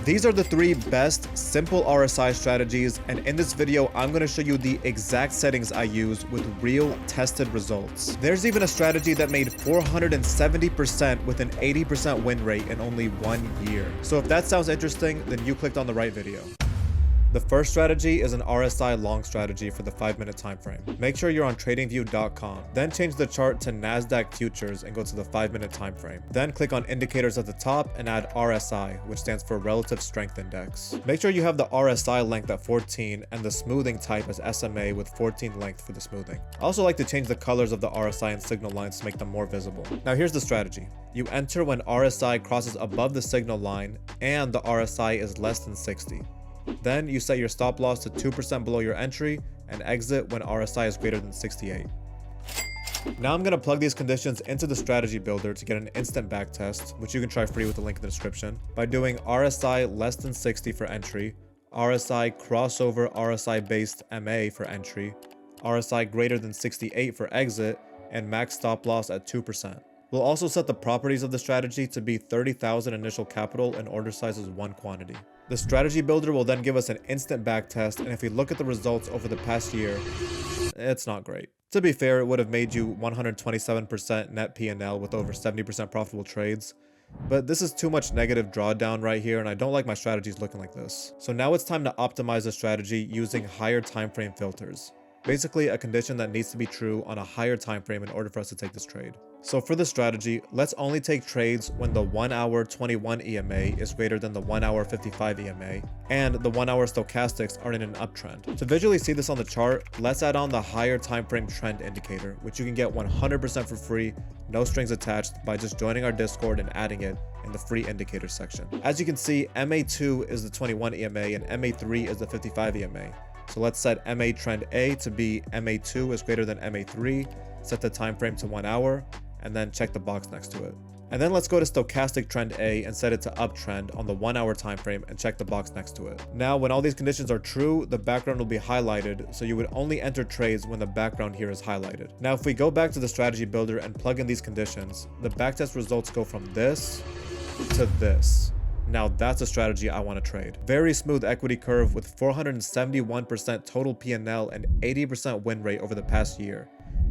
These are the 3 best simple RSI strategies, and in this video I'm going to show you the exact settings I use with real tested results. There's even a strategy that made 470% with an 80% win rate in only 1 year. So if that sounds interesting, then you clicked on the right video. The first strategy is an RSI long strategy for the 5-minute time frame. Make sure you're on tradingview.com. Then change the chart to NASDAQ futures and go to the 5-minute time frame. Then click on indicators at the top and add RSI, which stands for Relative Strength Index. Make sure you have the RSI length at 14 and the smoothing type as SMA with 14 length for the smoothing. I also like to change the colors of the RSI and signal lines to make them more visible. Now here's the strategy. You enter when RSI crosses above the signal line and the RSI is less than 60. Then you set your stop loss to 2% below your entry and exit when RSI is greater than 68. Now I'm going to plug these conditions into the strategy builder to get an instant backtest, which you can try free with the link in the description, by doing RSI less than 60 for entry, RSI crossover RSI based MA for entry, RSI greater than 68 for exit, and max stop loss at 2%. We'll also set the properties of the strategy to be 30,000 initial capital and order size is 1 quantity. The strategy builder will then give us an instant backtest, and if we look at the results over the past year, it's not great. To be fair, it would have made you 127% net P&L with over 70% profitable trades, but this is too much negative drawdown right here, and I don't like my strategies looking like this. So now it's time to optimize the strategy using higher time frame filters. Basically a condition that needs to be true on a higher time frame in order for us to take this trade. So for this strategy, let's only take trades when the 1 hour 21 EMA is greater than the 1 hour 55 EMA, and the 1 hour stochastics are in an uptrend. To visually see this on the chart, let's add on the higher time frame trend indicator, which you can get 100% for free, no strings attached, by just joining our Discord and adding it in the free indicators section. As you can see, MA2 is the 21 EMA and MA3 is the 55 EMA. So let's set MA trend A to be MA2 is greater than MA3, set the time frame to 1 hour, and then check the box next to it. And then let's go to stochastic trend A and set it to uptrend on the 1 hour time frame and check the box next to it. Now when all these conditions are true, the background will be highlighted, so you would only enter trades when the background here is highlighted. Now if we go back to the strategy builder and plug in these conditions, the backtest results go from this to this. Now that's a strategy I want to trade. Very smooth equity curve with 471% total P&L and 80% win rate over the past year.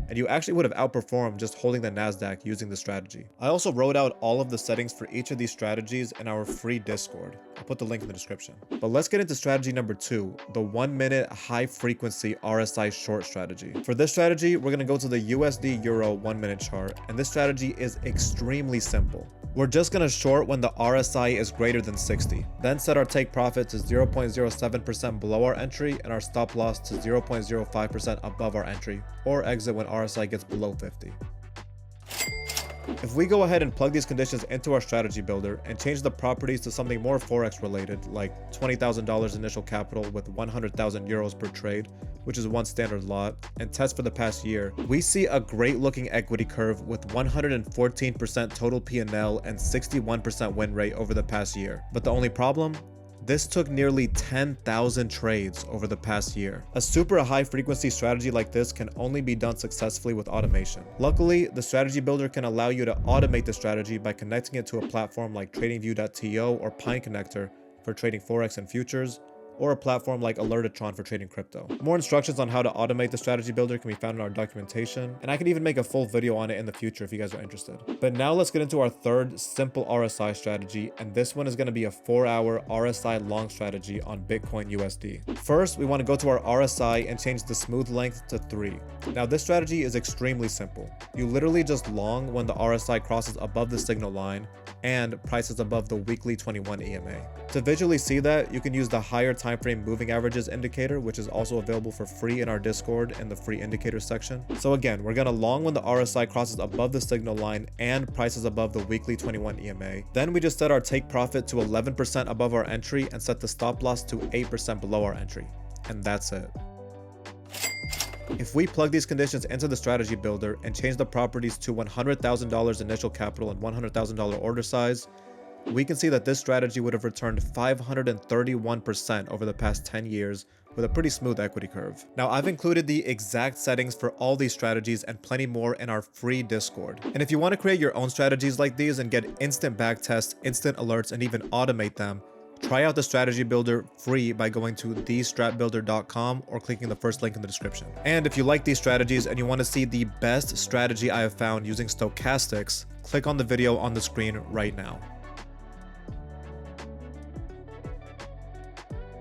And you actually would have outperformed just holding the NASDAQ using the strategy. I also wrote out all of the settings for each of these strategies in our free Discord. I'll put the link in the description. But let's get into strategy number 2, the 1 minute high frequency RSI short strategy. For this strategy, we're going to go to the USD Euro 1 minute chart, and this strategy is extremely simple. We're just going to short when the RSI is greater than 60, then set our take profit to 0.07% below our entry and our stop loss to 0.05% above our entry, or exit when RSI gets below 50. If we go ahead and plug these conditions into our strategy builder and change the properties to something more Forex related, like $20,000 initial capital with 100,000 euros per trade, which is 1 standard lot, and test for the past year, we see a great looking equity curve with 114% total P&L and 61% win rate over the past year. But the only problem? This took nearly 10,000 trades over the past year. A super high frequency strategy like this can only be done successfully with automation. Luckily, the strategy builder can allow you to automate the strategy by connecting it to a platform like tradingview.to or Pine Connector for trading Forex and futures, or a platform like Alertitron for trading crypto. More instructions on how to automate the strategy builder can be found in our documentation, and I can even make a full video on it in the future if you guys are interested. But now let's get into our third simple RSI strategy, and this one is going to be a 4-hour RSI long strategy on Bitcoin USD. First, we want to go to our RSI and change the smooth length to 3. Now this strategy is extremely simple. You literally just long when the RSI crosses above the signal line and prices above the weekly 21 EMA. To visually see that, you can use the higher time frame moving averages indicator, which is also available for free in our Discord in the free indicators section. So again, we're gonna long when the RSI crosses above the signal line and prices above the weekly 21 EMA. Then we just set our take profit to 11% above our entry and set the stop loss to 8% below our entry. And that's it. If we plug these conditions into the strategy builder and change the properties to $100,000 initial capital and $100,000 order size, we can see that this strategy would have returned 531% over the past 10 years with a pretty smooth equity curve. Now, I've included the exact settings for all these strategies and plenty more in our free Discord. And if you want to create your own strategies like these and get instant backtests, instant alerts, and even automate them, Try out the strategy builder free by going to thestratbuilder.com or clicking the first link in the description. And if you like these strategies and you want to see the best strategy I have found using stochastics, click on the video on the screen right now.